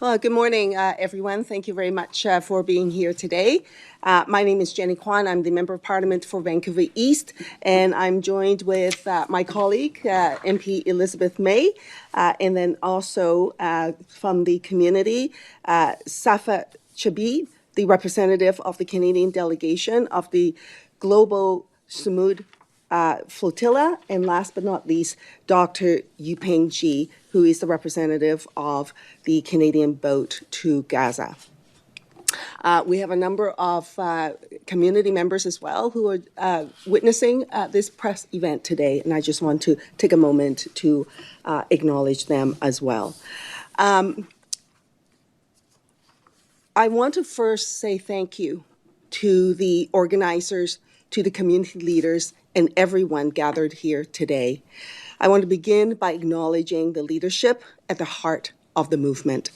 Well, good morning, everyone. Thank you very much for being here today. My name is Jenny Kwan. I'm the Member of Parliament for Vancouver East, and I'm joined with my colleague, MP Elizabeth May, and then also from the community, Safa Chabi, the representative of the Canadian delegation of the Global Sumud Flotilla, and last but not least, Dr. Yuping Ji, who is the representative of the Canadian boat to Gaza. We have a number of community members as well who are witnessing this press event today, and I just want to take a moment to acknowledge them as well. I want to first say thank you to the organizers, to the community leaders, and everyone gathered here today. I want to begin by acknowledging the leadership at the heart of the movement.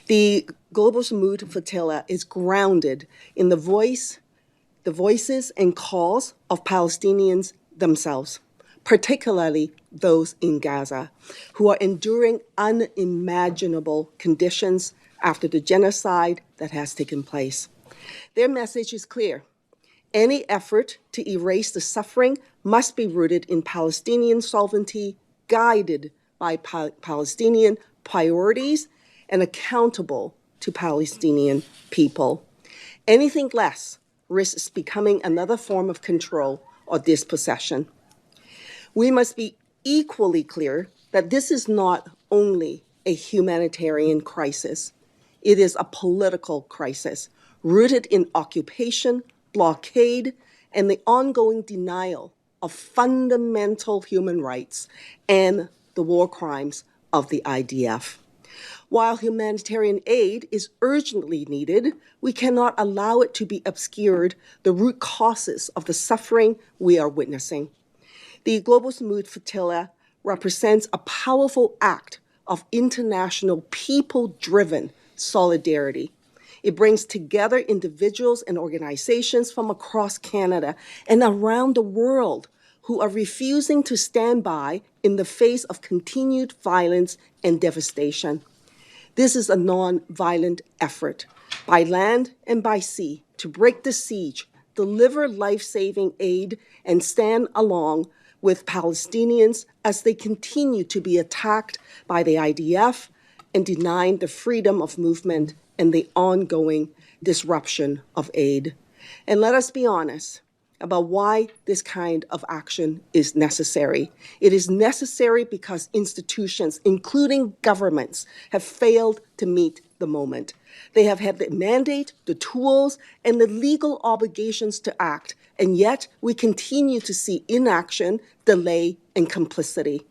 The Global Sumud Flotilla is grounded in the voices and calls of Palestinians themselves, particularly those in Gaza, who are enduring unimaginable conditions after the genocide that has taken place. Their message is clear. Any effort to erase the suffering must be rooted in Palestinian sovereignty, guided by Palestinian priorities, and accountable to Palestinian people. Anything less risks becoming another form of control or dispossession. We must be equally clear that this is not only a humanitarian crisis, it is a political crisis rooted in occupation, blockade, and the ongoing denial of fundamental human rights and the war crimes of the IDF. While humanitarian aid is urgently needed, we cannot allow it to be obscured the root causes of the suffering we are witnessing. The Global Sumud Flotilla represents a powerful act of international people-driven solidarity. It brings together individuals and organizations from across Canada and around the world who are refusing to stand by in the face of continued violence and devastation. This is a non-violent effort by land and by sea to break the siege, deliver life-saving aid, and stand along with Palestinians as they continue to be attacked by the IDF and denied the freedom of movement and the ongoing disruption of aid. And let us be honest about why this kind of action is necessary. It is necessary because institutions, including governments, have failed to meet the moment. They have had the mandate, the tools, and the legal obligations to act, and yet we continue to see inaction, delay, and complicity.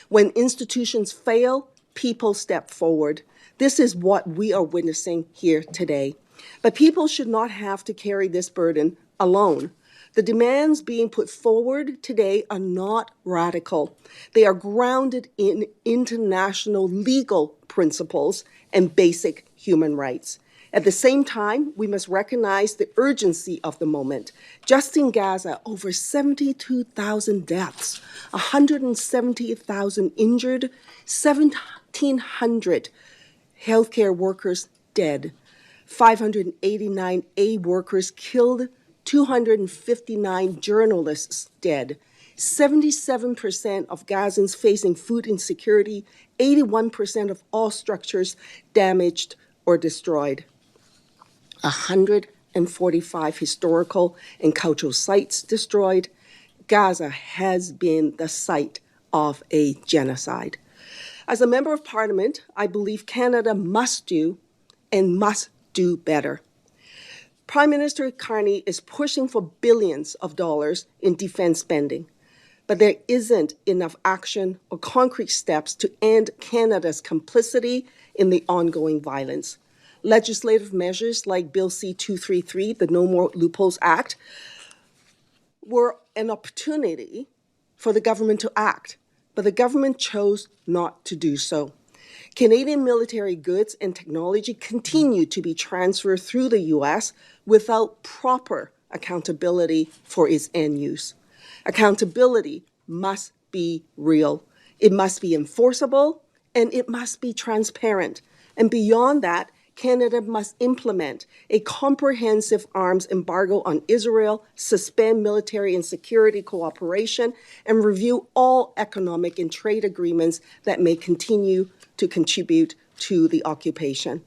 When institutions fail, people step forward. This is what we are witnessing here today. But people should not have to carry this burden alone. The demands being put forward today are not radical. They are grounded in international legal principles and basic human rights. At the same time, we must recognize the urgency of the moment. Just in Gaza, over 72,000 deaths, 170,000 injured, 1,700 healthcare workers dead, 589 aid workers killed, 259 journalists dead, 77% of Gazans facing food insecurity, 81% of all structures damaged or destroyed. 145 historical and cultural sites destroyed. Gaza has been the site of a genocide. As a member of Parliament, I believe Canada must do better. Prime Minister Carney is pushing for billions of dollars in defense spending, but there isn't enough action or concrete steps to end Canada's complicity in the ongoing violence. Legislative measures like Bill C-233, the No More Loopholes Act, were an opportunity for the government to act, but the government chose not to do so. Canadian military goods and technology continue to be transferred through the U.S. without proper accountability for its end use. Accountability must be real. It must be enforceable, and it must be transparent. And beyond that, Canada must implement a comprehensive arms embargo on Israel, suspend military and security cooperation, and review all economic and trade agreements that may continue to contribute to the occupation.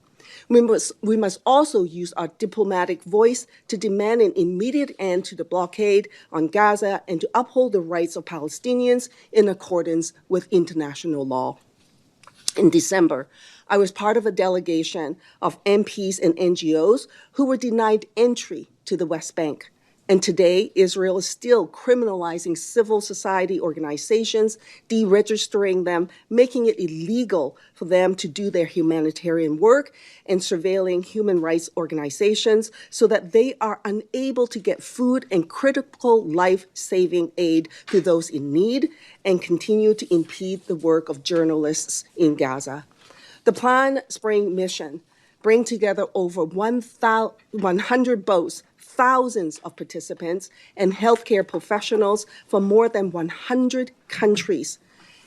We must also use our diplomatic voice to demand an immediate end to the blockade on Gaza and to uphold the rights of Palestinians in accordance with international law. In December, I was part of a delegation of MPs and NGOs who were denied entry to the West Bank. And today, Israel is still criminalizing civil society organizations, deregistering them, making it illegal for them to do their humanitarian work, and surveilling human rights organizations so that they are unable to get food and critical life-saving aid to those in need, and continue to impede the work of journalists in Gaza. The Plan Spring mission bring together over 100 boats, thousands of participants, and healthcare professionals from more than 100 countries.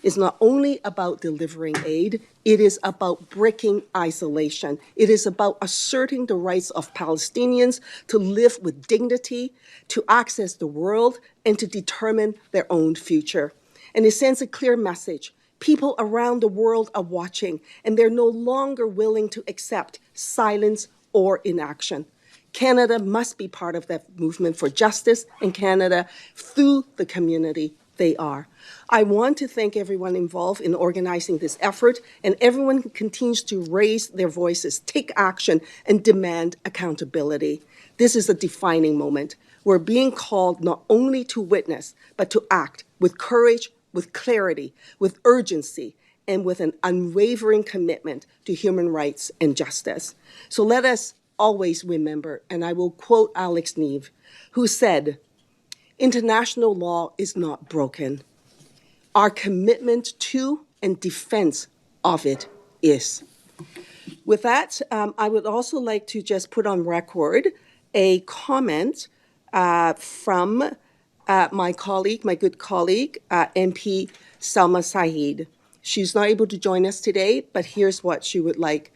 It's not only about delivering aid, it is about breaking isolation. It is about asserting the rights of Palestinians to live with dignity, to access the world, and to determine their own future. And it sends a clear message. People around the world are watching, and they're no longer willing to accept silence or inaction. Canada must be part of that movement for justice in Canada through the community they are. I want to thank everyone involved in organizing this effort and everyone who continues to raise their voices, take action, and demand accountability. This is a defining moment. We're being called not only to witness, but to act with courage, with clarity, with urgency, and with an unwavering commitment to human rights and justice. So let us always remember, and I will quote Alex Neve, who said, "International law is not broken. Our commitment to and defense of it is." With that, I would also like to just put on record a comment from my colleague, my good colleague, MP Salma Saeed. She's not able to join us today, but here's what she would like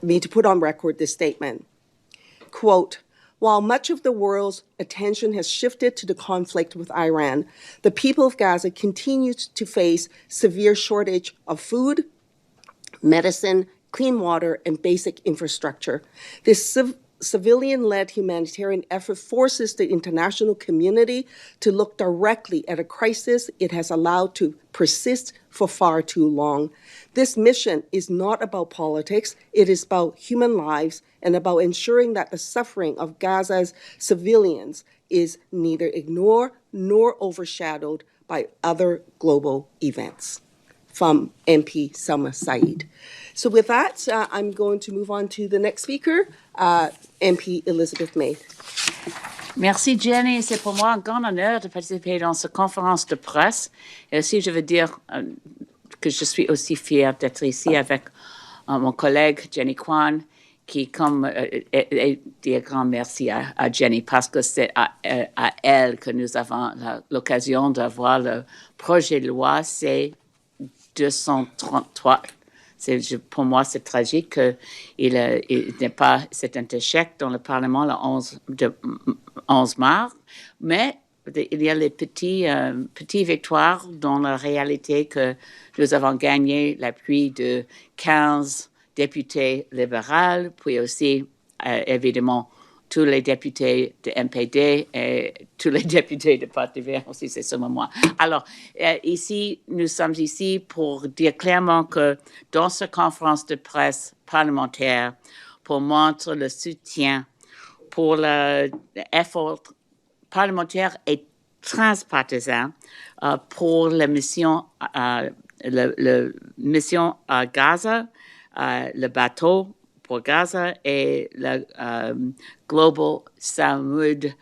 me to put on record this statement. Quote, "While much of the world's attention has shifted to the conflict with Iran, the people of Gaza continue to face severe shortage of food, medicine, clean water, and basic infrastructure. This civilian-led humanitarian effort forces the international community to look directly at a crisis it has allowed to persist for far too long. This mission is not about politics, it is about human lives and about ensuring that the suffering of Gaza's civilians is neither ignored nor overshadowed by other global events." From MP Salma Saeed. So with that, I'm going to move on to the next speaker, MP Elizabeth May. Merci Jenny, c'est pour moi un grand honneur de participer dans cette conférence de presse. Et aussi, je veux dire que je suis aussi fière d'être ici avec mon collègue Jenny Kwan, qui comme dit un grand merci à Jenny parce que c'est à elle que nous avons l'occasion d'avoir le projet de loi C-233. Pour moi, c'est tragique qu'il n'est pas, c'est un échec dans le Parlement le 11 mars, mais il y a les petites victoires dans la réalité que nous avons gagné l'appui de 15 députés libéraux, puis aussi, évidemment, tous les députés de MPD et tous les députés de Parti vert aussi, c'est seulement moi. Alors, ici, nous sommes ici pour dire clairement que dans cette conférence de presse parlementaire, pour montrer le soutien pour l'effort parlementaire et transpartisan pour la mission, mission à Gaza, le bateau pour Gaza et the global Sumud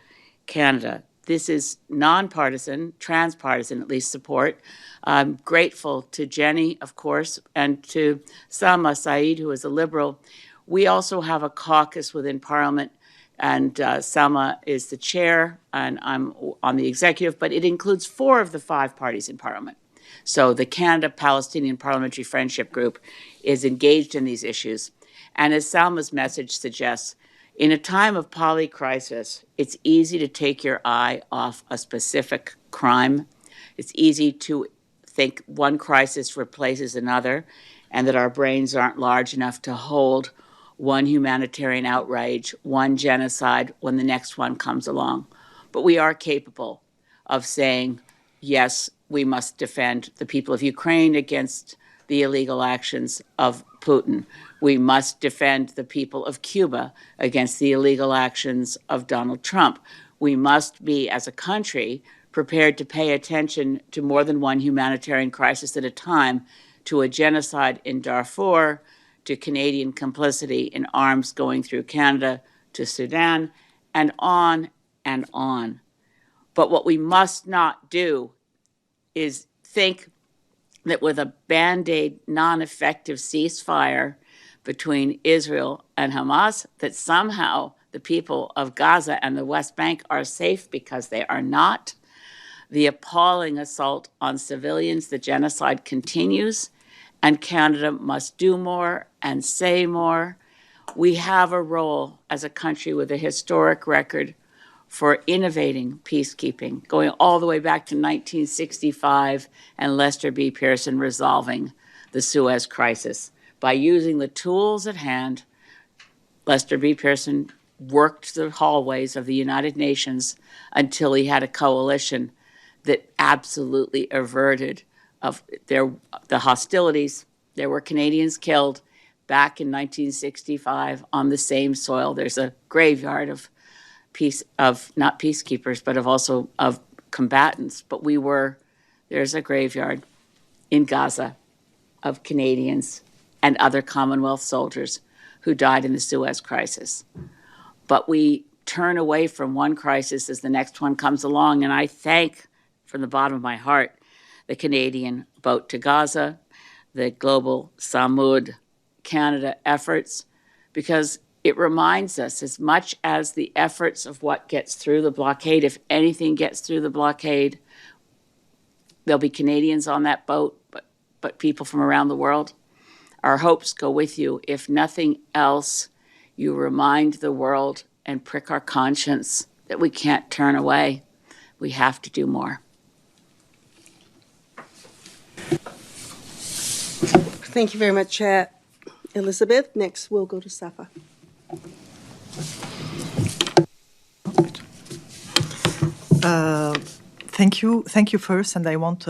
Canada. This is nonpartisan, transpartisan, at least support. I'm grateful to Jenny, of course, and to Salma Saeed, who is a Liberal. We also have a caucus within Parliament, and Salma is the chair, and I'm on the executive, but it includes 4 of the 5 parties in Parliament. So the Canada-Palestinian Parliamentary Friendship Group is engaged in these issues. And as Salma's message suggests, in a time of polycrisis, it's easy to take your eye off a specific crime. It's easy to think one crisis replaces another, and that our brains aren't large enough to hold one humanitarian outrage, one genocide, when the next one comes along. But we are capable of saying, yes, we must defend the people of Ukraine against the illegal actions of Putin. We must defend the people of Cuba against the illegal actions of Donald Trump. We must be, as a country, prepared to pay attention to more than one humanitarian crisis at a time, to a genocide in Darfur, to Canadian complicity in arms going through Canada to Sudan, and on and on. But what we must not do is think that with a Band-Aid, non-effective ceasefire between Israel and Hamas, that somehow the people of Gaza and the West Bank are safe, because they are not. The appalling assault on civilians, the genocide continues, and Canada must do more and say more. We have a role as a country with a historic record for innovating peacekeeping, going all the way back to 1965 and Lester B. Pearson resolving the Suez Crisis. By using the tools at hand, Lester B. Pearson worked the hallways of the United Nations until he had a coalition that absolutely averted the hostilities. There were Canadians killed back in 1965 on the same soil. There's a graveyard of not peacekeepers, but of combatants. But there's a graveyard in Gaza of Canadians and other Commonwealth soldiers who died in the Suez Crisis. But we turn away from one crisis as the next one comes along, and I thank, from the bottom of my heart, the Canadian Boat to Gaza, the global Sumud Canada efforts, because it reminds us, as much as the efforts of what gets through the blockade, if anything gets through the blockade, there'll be Canadians on that boat, but people from around the world. Our hopes go with you. If nothing else, you remind the world and prick our conscience that we can't turn away. We have to do more. Thank you very much, Elizabeth. Next, we'll go to Safa. Thank you first, and I want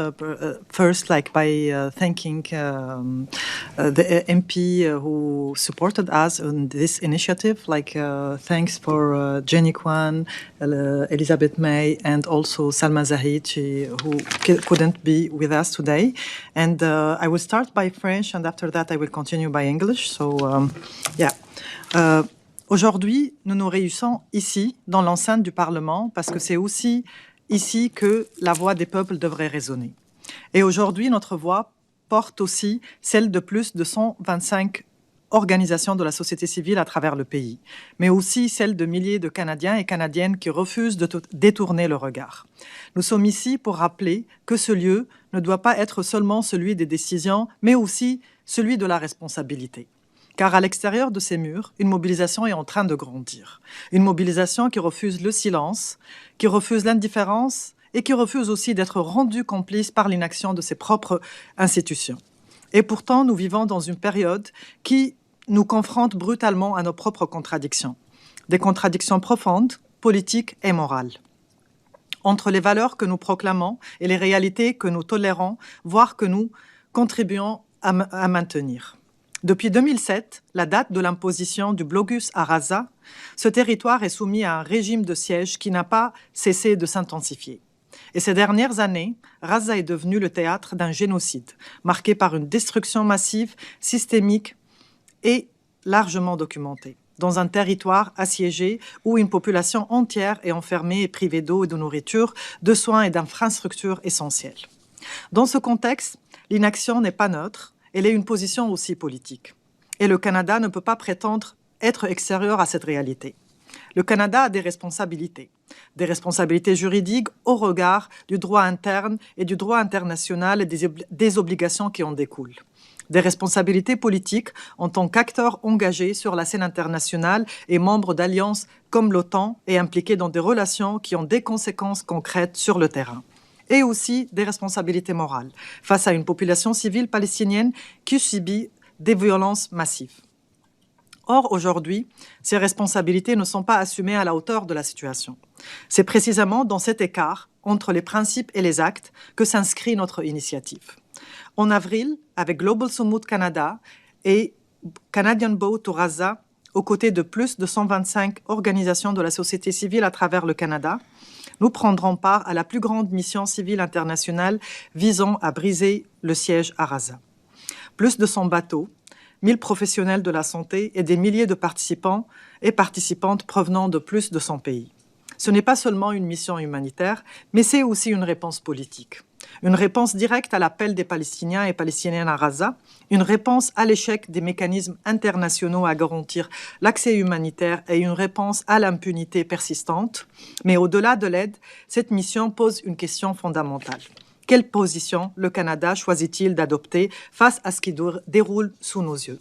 first, by thanking the MP who supported us on this initiative. Thanks for Jenny Kwan, Elizabeth May, and also Salma Zahid, who couldn't be with us today. And I will start by French, and after that I will continue by English. So, aujourd'hui, nous nous réunissons ici, dans l'enceinte du Parlement, parce que c'est aussi ici que la voix des peuples devrait résonner. Et aujourd'hui, notre voix porte aussi celle de plus de 125 organisations de la société civile à travers le pays, mais aussi celle de milliers de Canadiens et Canadiennes qui refusent de détourner le regard. Nous sommes ici pour rappeler que ce lieu ne doit pas être seulement celui des décisions, mais aussi celui de la responsabilité. Car à l'extérieur de ces murs, une mobilisation est en train de grandir. Une mobilisation qui refuse le silence, qui refuse l'indifférence et qui refuse aussi d'être rendue complice par l'inaction de ses propres institutions. Et pourtant, nous vivons dans une période qui nous confronte brutalement à nos propres contradictions. Des contradictions profondes, politiques et morales. Entre les valeurs que nous proclamons et les réalités que nous tolérons, voire que nous contribuons à maintenir. Depuis 2007, la date de l'imposition du blocus à Gaza, ce territoire est soumis à un régime de siège qui n'a pas cessé de s'intensifier. Et ces dernières années, Gaza est devenu le théâtre d'un génocide, marqué par une destruction massive, systémique et largement documentée, dans un territoire assiégé où une population entière est enfermée et privée d'eau et de nourriture, de soins et d'infrastructures essentielles. Dans ce contexte, l'inaction n'est pas neutre, elle est une position aussi politique. Et le Canada ne peut pas prétendre être extérieur à cette réalité. Le Canada a des responsabilités. des responsabilités juridiques au regard du droit interne et du droit international et des obligations qui en découlent. Des responsabilités politiques en tant qu'acteurs engagés sur la scène internationale et membres d'alliances comme l'OTAN et impliqués dans des relations qui ont des conséquences concrètes sur le terrain. Et aussi des responsabilités morales face à une population civile palestinienne qui subit des violences massives. Or, aujourd'hui, ces responsabilités ne sont pas assumées à la hauteur de la situation. C'est précisément dans cet écart entre les principes et les actes que s'inscrit notre initiative. En avril, avec Global Sumud Canada et Canadian Boat to Gaza, aux côtés de plus de 125 organisations de la société civile à travers le Canada, nous prendrons part à la plus grande mission civile internationale visant à briser le siège à Gaza. Plus de 100 bateaux, 1000 professionnels de la santé et des milliers de participants et participantes provenant de plus de 100 pays. Ce n'est pas seulement une mission humanitaire, mais c'est aussi une réponse politique. Une réponse directe à l'appel des Palestiniens et Palestiniennes à Gaza, une réponse à l'échec des mécanismes internationaux à garantir l'accès humanitaire et une réponse à l'impunité persistante. Mais au-delà de l'aide, cette mission pose une question fondamentale. Quelle position le Canada choisit-il d'adopter face à ce qui déroule sous nos yeux?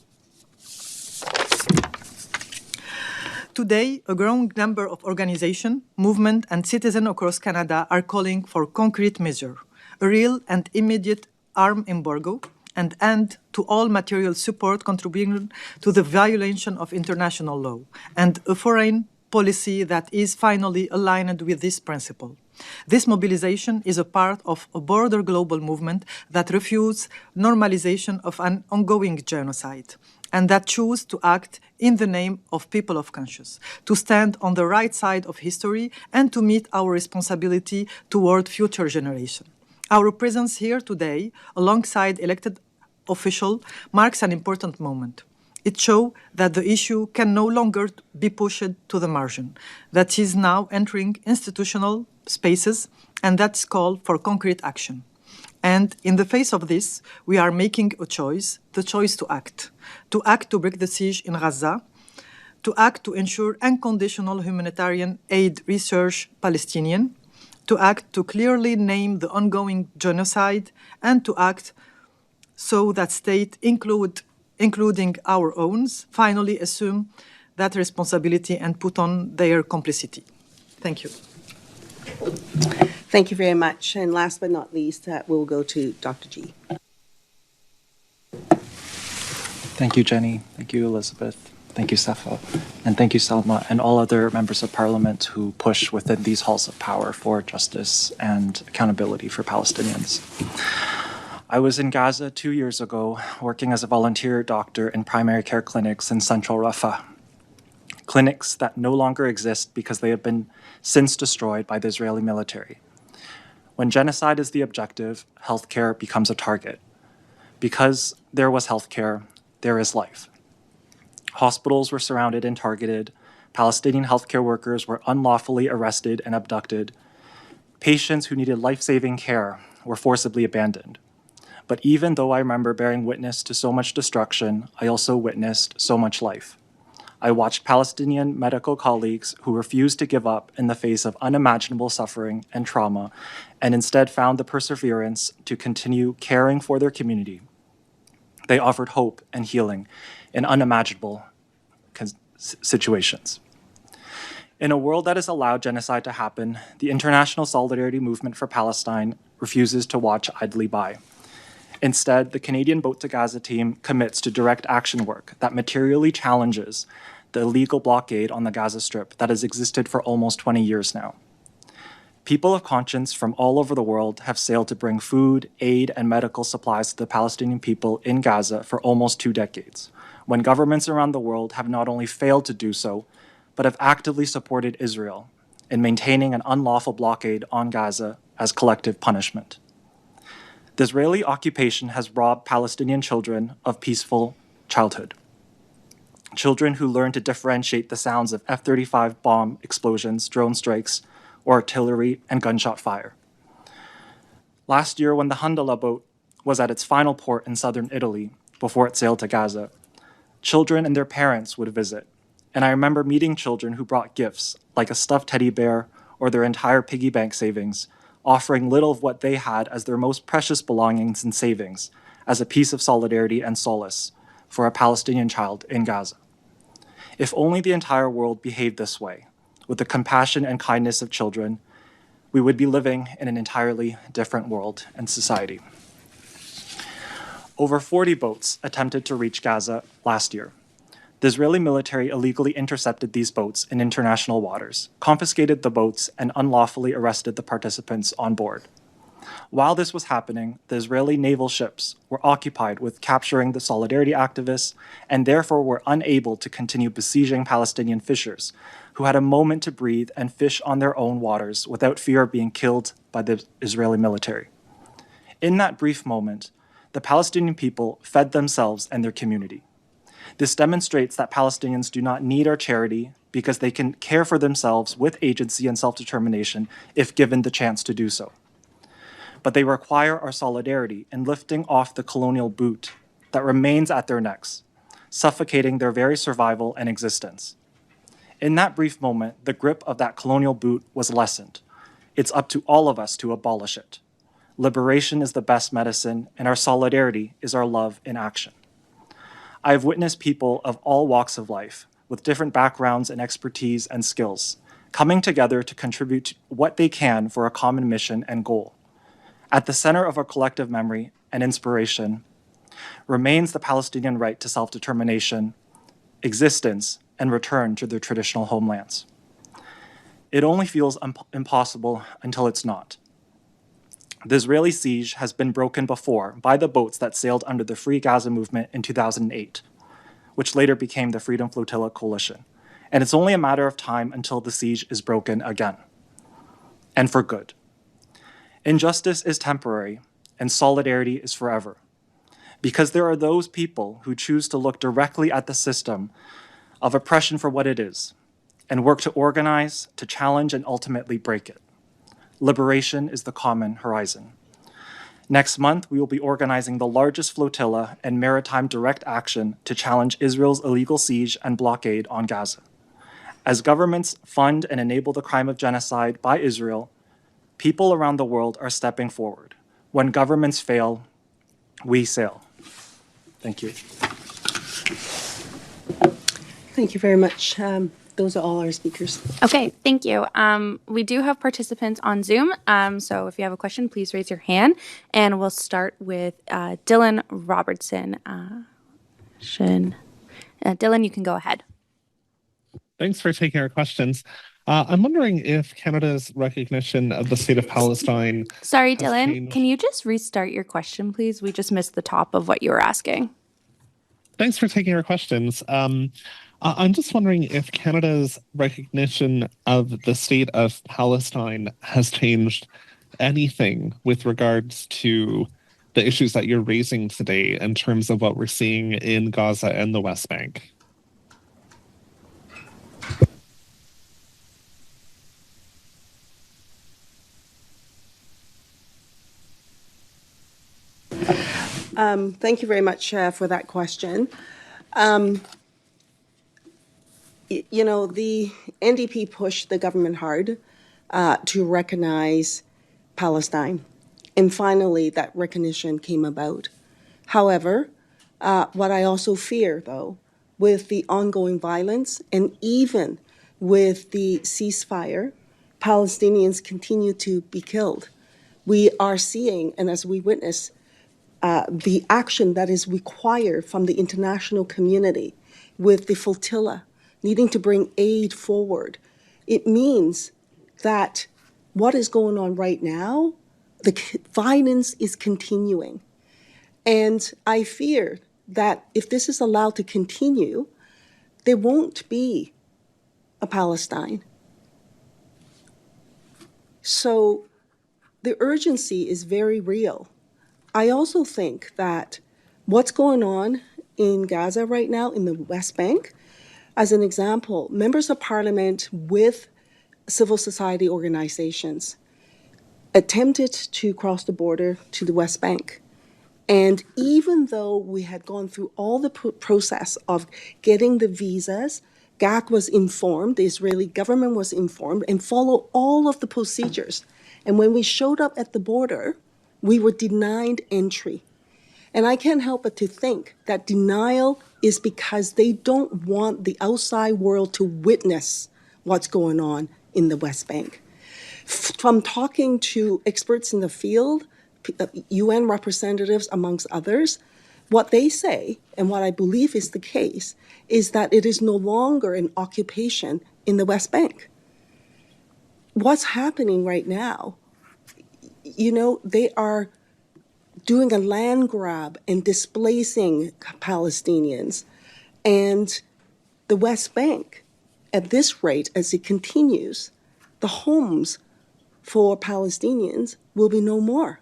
Today, a growing number of organizations, movements, and citizens across Canada are calling for concrete measures, a real and immediate arms embargo, and end to all material support contributing to the violation of international law, and a foreign policy that is finally aligned with this principle. This mobilization is a part of a broader global movement that refuses normalization of an ongoing genocide, and that choose to act in the name of people of conscience, to stand on the right side of history and to meet our responsibility toward future generations. Our presence here today, alongside elected officials, marks an important moment. It shows that the issue can no longer be pushed to the margin, that is now entering institutional spaces, and that's called for concrete action. And in the face of this, we are making a choice, the choice to act to break the siege in Gaza, to act to ensure unconditional humanitarian aid research Palestinian, to act to clearly name the ongoing genocide, and to act so that states, including our own, finally assume that responsibility and put on their complicity. Thank you. Thank you very much. And last but not least, we'll go to Dr. G. Thank you, Jenny. Thank you, Elizabeth. Thank you, Safa. And thank you, Salma, and all other members of parliament who push within these halls of power for justice and accountability for Palestinians. I was in Gaza 2 years ago, working as a volunteer doctor in primary care clinics in central Rafah. Clinics that no longer exist because they have been since destroyed by the Israeli military. When genocide is the objective, healthcare becomes a target. Because there was healthcare, there is life. Hospitals were surrounded and targeted. Palestinian healthcare workers were unlawfully arrested and abducted. Patients who needed life-saving care were forcibly abandoned. But even though I remember bearing witness to so much destruction, I also witnessed so much life. I watched Palestinian medical colleagues who refused to give up in the face of unimaginable suffering and trauma, and instead found the perseverance to continue caring for their community. They offered hope and healing in unimaginable situations. In a world that has allowed genocide to happen, the international solidarity movement for Palestine refuses to watch idly by. Instead, the Canadian Boat to Gaza team commits to direct action work that materially challenges the illegal blockade on the Gaza Strip that has existed for almost 20 years now. People of conscience from all over the world have sailed to bring food, aid, and medical supplies to the Palestinian people in Gaza for almost 2 decades, when governments around the world have not only failed to do so, but have actively supported Israel in maintaining an unlawful blockade on Gaza as collective punishment. The Israeli occupation has robbed Palestinian children of peaceful childhood. Children who learn to differentiate the sounds of F-35 bomb explosions, drone strikes, or artillery and gunshot fire. Last year, when the Handala boat was at its final port in southern Italy before it sailed to Gaza, children and their parents would visit, and I remember meeting children who brought gifts like a stuffed teddy bear or their entire piggy bank savings, offering little of what they had as their most precious belongings and savings as a piece of solidarity and solace for a Palestinian child in Gaza. If only the entire world behaved this way, with the compassion and kindness of children, we would be living in an entirely different world and society. Over 40 boats attempted to reach Gaza last year. The Israeli military illegally intercepted these boats in international waters, confiscated the boats, and unlawfully arrested the participants on board. While this was happening, the Israeli naval ships were occupied with capturing the solidarity activists and therefore were unable to continue besieging Palestinian fishers who had a moment to breathe and fish on their own waters without fear of being killed by the Israeli military. In that brief moment, the Palestinian people fed themselves and their community. This demonstrates that Palestinians do not need our charity because they can care for themselves with agency and self-determination if given the chance to do so. But they require our solidarity in lifting off the colonial boot that remains at their necks, suffocating their very survival and existence. In that brief moment, the grip of that colonial boot was lessened. It's up to all of us to abolish it. Liberation is the best medicine, and our solidarity is our love in action. I have witnessed people of all walks of life, with different backgrounds and expertise and skills, coming together to contribute what they can for a common mission and goal. At the center of our collective memory and inspiration remains the Palestinian right to self-determination, existence, and return to their traditional homelands. It only feels impossible until it's not. The Israeli siege has been broken before by the boats that sailed under the Free Gaza movement in 2008, which later became the Freedom Flotilla Coalition. And it's only a matter of time until the siege is broken again, and for good. Injustice is temporary, and solidarity is forever. Because there are those people who choose to look directly at the system of oppression for what it is, and work to organize, to challenge, and ultimately break it. Liberation is the common horizon. Next month, we will be organizing the largest flotilla and maritime direct action to challenge Israel's illegal siege and blockade on Gaza. As governments fund and enable the crime of genocide by Israel, people around the world are stepping forward. When governments fail, we sail. Thank you. Thank you very much. Those are all our speakers. Okay, thank you. We do have participants on Zoom, so if you have a question, please raise your hand. And we'll start with Dylan Robertson. Dylan, you can go ahead. Thanks for taking our questions. I'm wondering if Canada's recognition of the state of Palestine... Sorry, Dylan, can you just restart your question, please? We just missed the top of what you were asking. Thanks for taking our questions. I'm just wondering if Canada's recognition of the state of Palestine has changed anything with regards to the issues that you're raising today in terms of what we're seeing in Gaza and the West Bank. Thank you very much for that question. You know, the NDP pushed the government hard to recognize Palestine. And finally, that recognition came about. However, what I also fear, though, with the ongoing violence and even with the ceasefire, Palestinians continue to be killed. We are seeing, and as we witness, the action that is required from the international community with the flotilla needing to bring aid forward. It means that what is going on right now, the violence is continuing. And I fear that if this is allowed to continue, there won't be a Palestine. So the urgency is very real. I also think that what's going on in Gaza right now in the West Bank, as an example, members of parliament with civil society organizations attempted to cross the border to the West Bank. And even though we had gone through all the process of getting the visas, GAC was informed, the Israeli government was informed, and followed all of the procedures. And when we showed up at the border, we were denied entry. And I can't help but to think that denial is because they don't want the outside world to witness what's going on in the West Bank. From talking to experts in the field, UN representatives amongst others, what they say, and what I believe is the case, is that it is no longer an occupation in the West Bank. What's happening right now, they are doing a land grab and displacing Palestinians. And the West Bank, at this rate, as it continues, the homes for Palestinians will be no more.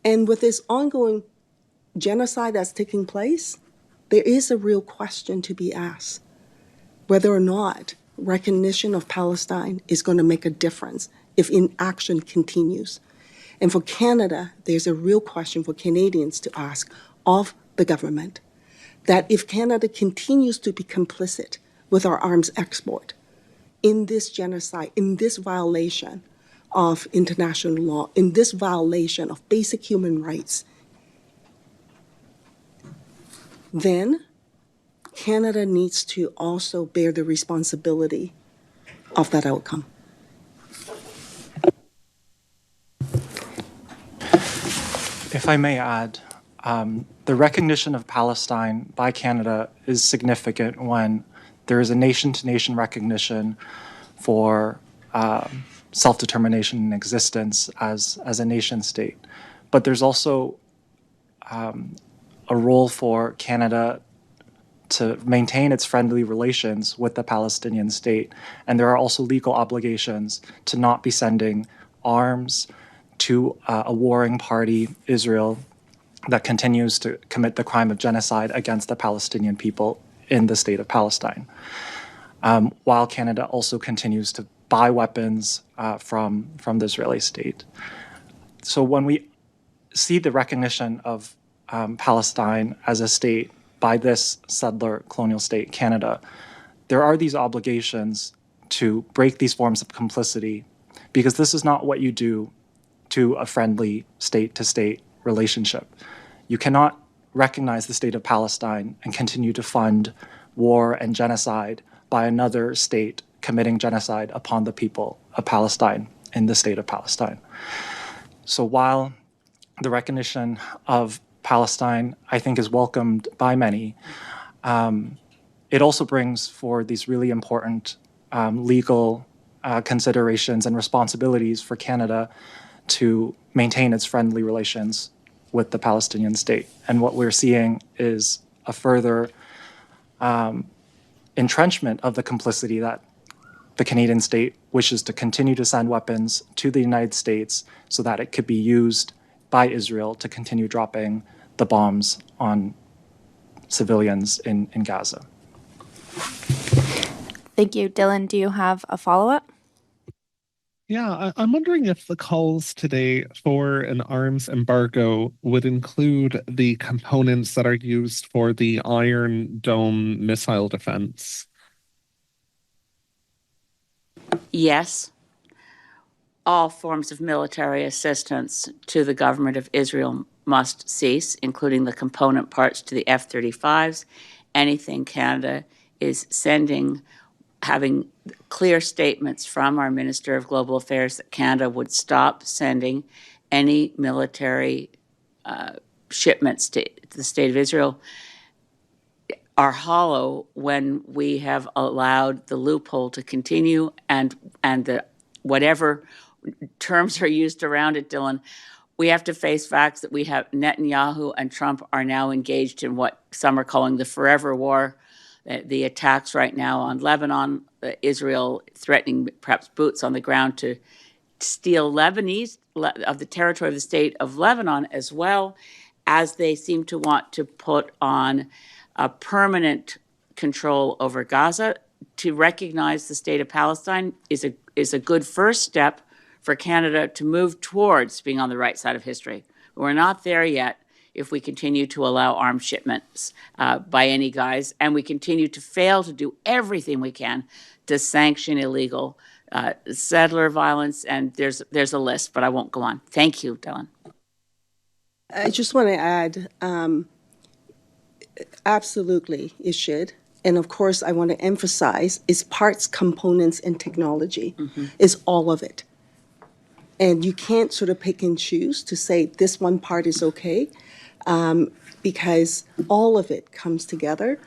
And with this ongoing genocide that's taking place, there is a real question to be asked whether or not recognition of Palestine is going to make a difference if inaction continues. And for Canada, there's a real question for Canadians to ask of the government, that if Canada continues to be complicit with our arms export in this genocide, in this violation of international law, in this violation of basic human rights, then Canada needs to also bear the responsibility of that outcome. If I may add, the recognition of Palestine by Canada is significant when there is a nation-to-nation recognition for self-determination and existence as a nation-state. But there's also a role for Canada to maintain its friendly relations with the Palestinian state. And there are also legal obligations to not be sending arms to a warring party, Israel, that continues to commit the crime of genocide against the Palestinian people in the state of Palestine, while Canada also continues to buy weapons from the Israeli state. So when we see the recognition of Palestine as a state by this settler colonial state, Canada, there are these obligations to break these forms of complicity, because this is not what you do to a friendly state-to-state relationship. You cannot recognize the state of Palestine and continue to fund war and genocide by another state committing genocide upon the people of Palestine in the state of Palestine. So while the recognition of Palestine, I think, is welcomed by many, it also brings forward these really important legal considerations and responsibilities for Canada to maintain its friendly relations with the Palestinian state. And what we're seeing is a further entrenchment of the complicity that the Canadian state wishes to continue to send weapons to the United States so that it could be used by Israel to continue dropping the bombs on civilians in Gaza. Thank you. Dylan, do you have a follow-up? Yeah, I'm wondering if the calls today for an arms embargo would include the components that are used for the Iron Dome missile defense. Yes. All forms of military assistance to the government of Israel must cease, including the component parts to the F-35s. Anything Canada is sending, having clear statements from our Minister of Global Affairs that Canada would stop sending any military shipments to the state of Israel, are hollow when we have allowed the loophole to continue and the whatever terms are used around it, Dylan. We have to face facts that we have Netanyahu and Trump are now engaged in what some are calling the forever war. The attacks right now on Lebanon, Israel threatening perhaps boots on the ground to steal Lebanese of the territory of the state of Lebanon, as well as they seem to want to put on a permanent control over Gaza. To recognize the state of Palestine is a good first step for Canada to move towards being on the right side of history. We're not there yet. if we continue to allow arms shipments by any guise, and we continue to fail to do everything we can to sanction illegal settler violence, and there's a list, but I won't go on. Thank you, Dylan. I just want to add, absolutely, it should. And of course, I want to emphasize is parts, components, and technology is all of it. And you can't sort of pick and choose to say this one part is okay, because all of it comes together,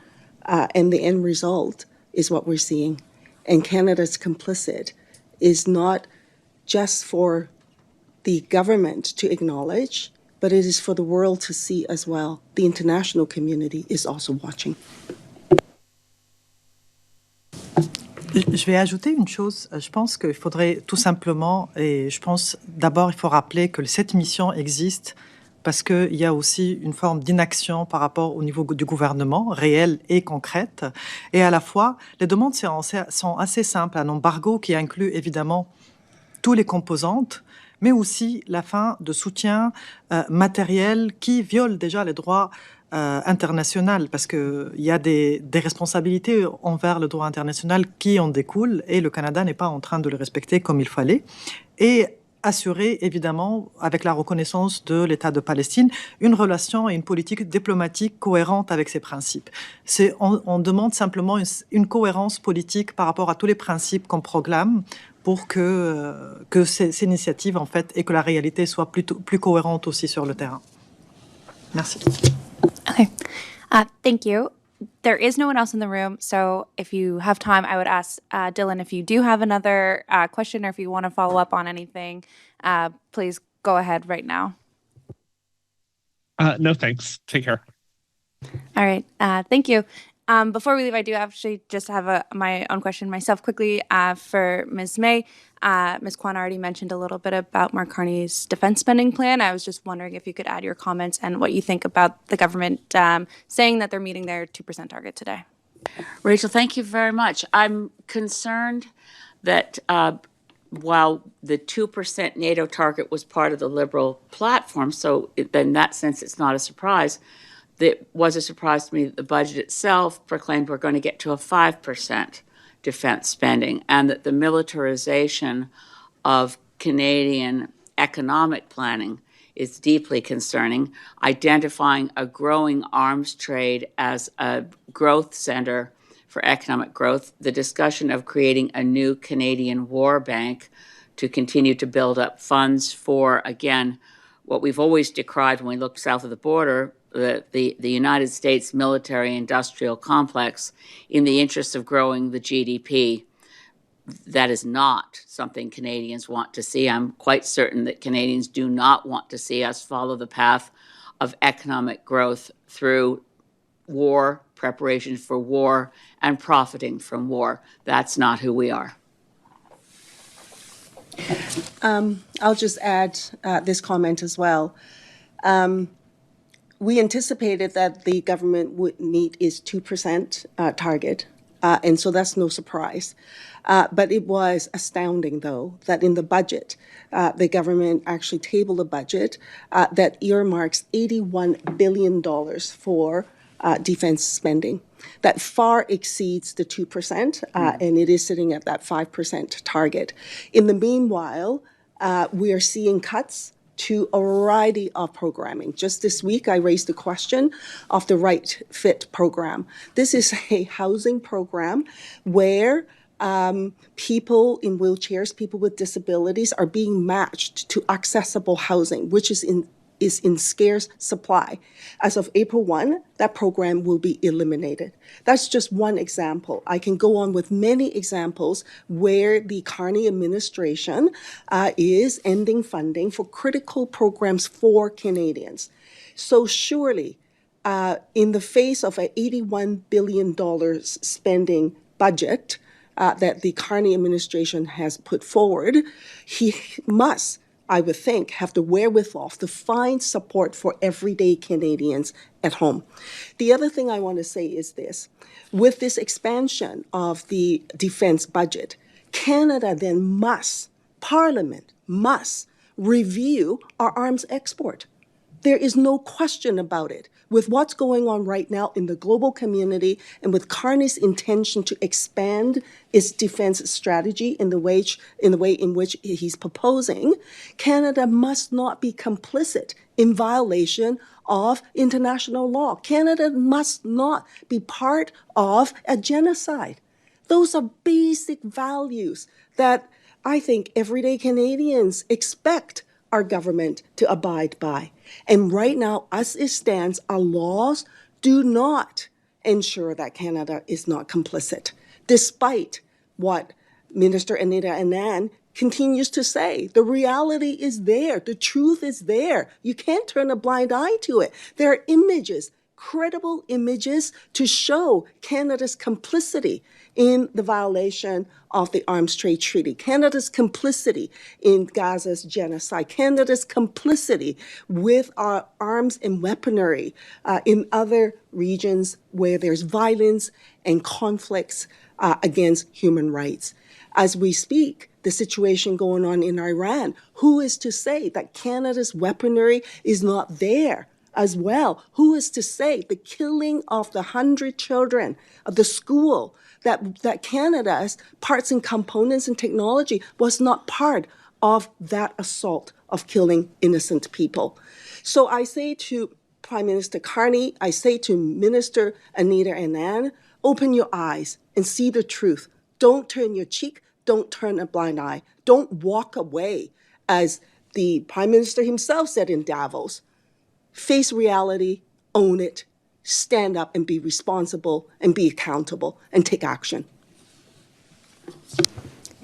and the end result is what we're seeing. And Canada's complicit is not just for the government to acknowledge, but it is for the world to see as well. The international community is also watching. Je vais ajouter une chose. Je pense qu'il faudrait tout simplement, et je pense d'abord il faut rappeler que cette mission existe parce qu'il y a aussi une forme d'inaction par rapport au niveau du gouvernement, réelle et concrète. Et à la fois, les demandes sont assez simples. Un embargo qui inclut évidemment toutes les composantes, mais aussi la fin de soutien matériel qui viole déjà les droits international, parce qu'il y a des responsabilités envers le droit international qui en découlent, et le Canada n'est pas en train de le respecter comme il fallait. Et assurer, évidemment, avec la reconnaissance de l'État de Palestine, une relation et une politique diplomatique cohérente avec ces principes. On demande simplement une cohérence politique par rapport à tous les principes qu'on proclame pour que ces initiatives, en fait, et que la réalité soit plus cohérente aussi sur le terrain. Merci. Okay. Thank you. There is no one else in the room, so if you have time, I would ask Dylan if you do have another question or if you want to follow up on anything, please go ahead right now. No, thanks. Take care. All right. Thank you. Before we leave, I do actually just have my own question myself quickly for Ms. May. Ms. Kwan already mentioned a little bit about Mark Carney's defense spending plan. I was just wondering if you could add your comments and what you think about the government saying that they're meeting their 2% target today. Rachel, thank you very much. I'm concerned that while the 2% NATO target was part of the Liberal platform, so in that sense it's not a surprise, it was a surprise to me that the budget itself proclaimed we're going to get to a 5% defense spending, and that the militarization of Canadian economic planning is deeply concerning, identifying a growing arms trade as a growth center for economic growth, the discussion of creating a new Canadian war bank to continue to build up funds for, again, what we've always decried when we look south of the border, the United States military-industrial complex in the interest of growing the GDP. That is not something Canadians want to see. I'm quite certain that Canadians do not want to see us follow the path of economic growth through war, preparation for war, and profiting from war. That's not who we are. I'll just add this comment as well. We anticipated that the government would meet its 2% target, and so that's no surprise. But it was astounding, though, that in the budget, the government actually tabled a budget that earmarks $81 billion for defense spending. That far exceeds the 2%, and it is sitting at that 5% target. In the meanwhile, we are seeing cuts to a variety of programming. Just this week, I raised the question of the Right Fit program. This is a housing program where people in wheelchairs, people with disabilities are being matched to accessible housing, which is in scarce supply. As of April 1, that program will be eliminated. That's just one example. I can go on with many examples where the Carney administration is ending funding for critical programs for Canadians. So surely, in the face of an $81 billion spending budget that the Carney administration has put forward, he must, I would think, have the wherewithal to find support for everyday Canadians at home. The other thing I want to say is this. With this expansion of the defense budget, Canada then must, Parliament must, review our arms export. There is no question about it. With what's going on right now in the global community and with Carney's intention to expand its defense strategy in the way in which he's proposing, Canada must not be complicit in violation of international law. Canada must not be part of a genocide. Those are basic values that I think everyday Canadians expect our government to abide by. And right now, as it stands, our laws do not ensure that Canada is not complicit, despite what Minister Anita Anand continues to say. The reality is there. The truth is there. You can't turn a blind eye to it. There are images, credible images, to show Canada's complicity in the violation of the Arms Trade Treaty, Canada's complicity in Gaza's genocide, Canada's complicity with our arms and weaponry in other regions where there's violence and conflicts against human rights. As we speak, the situation going on in Iran, who is to say that Canada's weaponry is not there as well? Who is to say the killing of the 100 children of the school, that Canada's parts and components and technology was not part of that assault of killing innocent people? So I say to Prime Minister Carney, I say to Minister Anita Anand, open your eyes and see the truth. Don't turn your cheek. Don't turn a blind eye. Don't walk away, as the Prime Minister himself said in Davos. Face reality, own it, stand up and be responsible and be accountable and take action.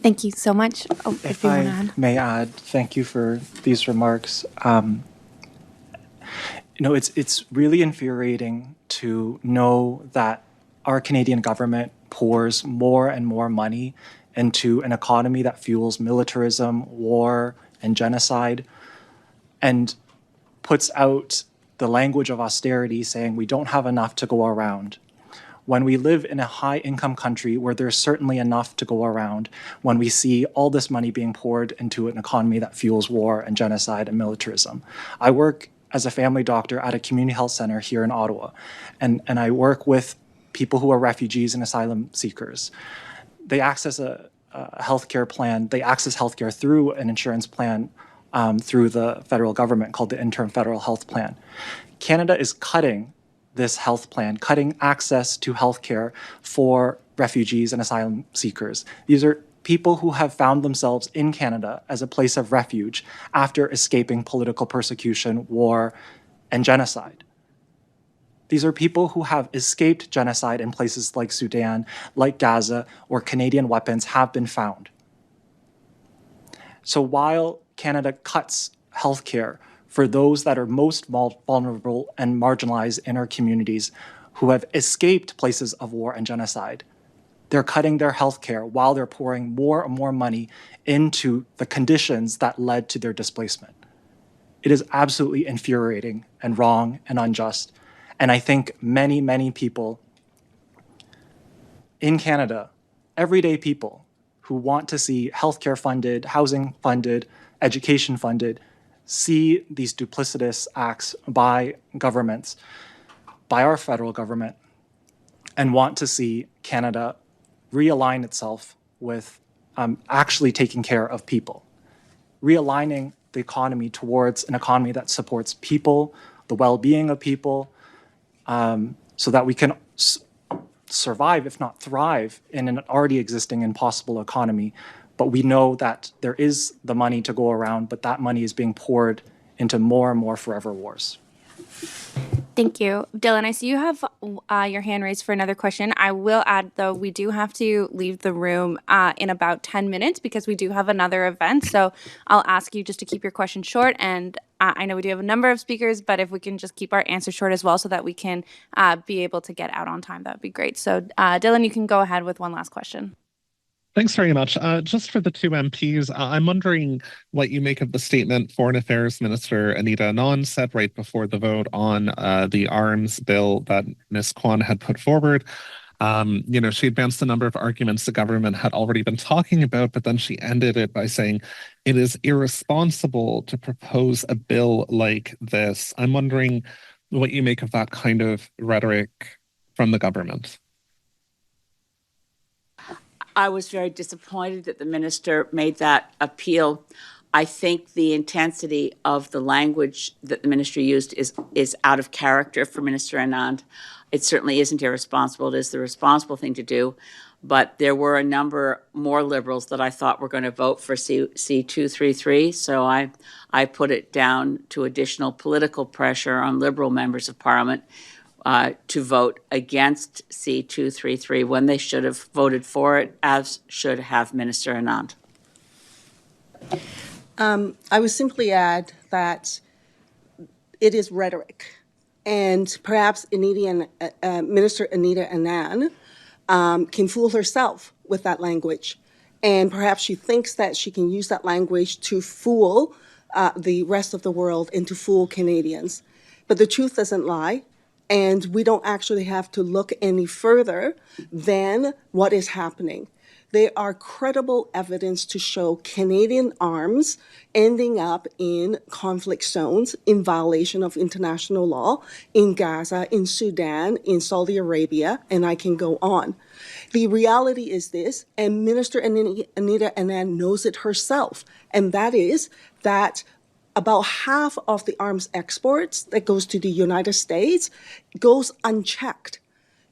Thank you so much. Oh, If you want to I add. may add, thank you for these remarks. It's really infuriating to know that our Canadian government pours more and more money into an economy that fuels militarism, war, and genocide, and puts out the language of austerity, saying we don't have enough to go around. When we live in a high-income country where there's certainly enough to go around, when we see all this money being poured into an economy that fuels war and genocide and militarism. I work as a family doctor at a community health center here in Ottawa, and I work with people who are refugees and asylum seekers. They access a healthcare plan. They access healthcare through an insurance plan through the federal government called the Interim Federal Health Plan. Canada is cutting this health plan, cutting access to healthcare for refugees and asylum seekers. These are people who have found themselves in Canada as a place of refuge after escaping political persecution, war, and genocide. These are people who have escaped genocide in places like Sudan, like Gaza, where Canadian weapons have been found. So while Canada cuts healthcare for those that are most vulnerable and marginalized in our communities who have escaped places of war and genocide, they're cutting their healthcare while they're pouring more and more money into the conditions that led to their displacement. It is absolutely infuriating and wrong and unjust. And I think many, many people in Canada, everyday people who want to see healthcare funded, housing funded, education funded, see these duplicitous acts by governments, by our federal government, and want to see Canada realign itself with actually taking care of people, realigning the economy towards an economy that supports people, the well-being of people, so that we can survive, if not thrive, in an already existing and possible economy. But we know that there is the money to go around, but that money is being poured into more and more forever wars. Thank you. Dylan, I see you have your hand raised for another question. I will add, though, we do have to leave the room in about 10 minutes because we do have another event. So I'll ask you just to keep your question short. And I know we do have a number of speakers, but if we can just keep our answer short as well so that we can be able to get out on time, that would be great. So Dylan, you can go ahead with one last question. Thanks very much. Just for the two MPs, I'm wondering what you make of the statement Foreign Affairs Minister Anita Anand said right before the vote on the arms bill that Ms. Kwan had put forward. She advanced a number of arguments the government had already been talking about, but then she ended it by saying it is irresponsible to propose a bill like this. I'm wondering what you make of that kind of rhetoric from the government. I was very disappointed that the minister made that appeal. I think the intensity of the language that the minister used is out of character for Minister Anand. It certainly isn't irresponsible. It is the responsible thing to do. But there were a number more Liberals that I thought were going to vote for C233. So I put it down to additional political pressure on Liberal members of Parliament to vote against C233 when they should have voted for it, as should have Minister Anand. I would simply add that it is rhetoric, and perhaps Minister Anita Anand can fool herself with that language, and perhaps she thinks that she can use that language to fool the rest of the world and to fool Canadians. But the truth doesn't lie, and we don't actually have to look any further than what is happening. There are credible evidence to show Canadian arms ending up in conflict zones in violation of international law in Gaza, in Sudan, in Saudi Arabia, and I can go on. The reality is this, and Minister Anita Anand knows it herself, and that is that about half of the arms exports that goes to the United States goes unchecked.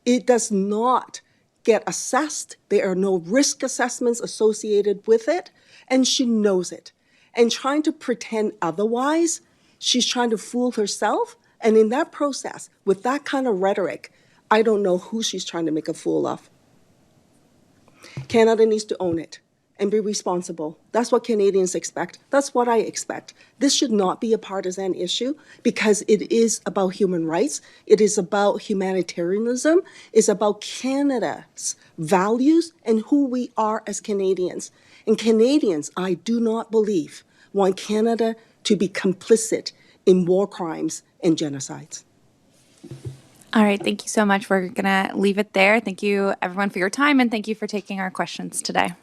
It does not get assessed. There are no risk assessments associated with it, and she knows it. And trying to pretend otherwise, she's trying to fool herself. And in that process, with that kind of rhetoric, I don't know who she's trying to make a fool of. Canada needs to own it and be responsible. That's what Canadians expect. That's what I expect. This should not be a partisan issue because it is about human rights. It is about humanitarianism. It's about Canada's values and who we are as Canadians. And Canadians, I do not believe, want Canada to be complicit in war crimes and genocides. All right, thank you so much. We're going to leave it there. Thank you, everyone, for your time, and thank you for taking our questions today.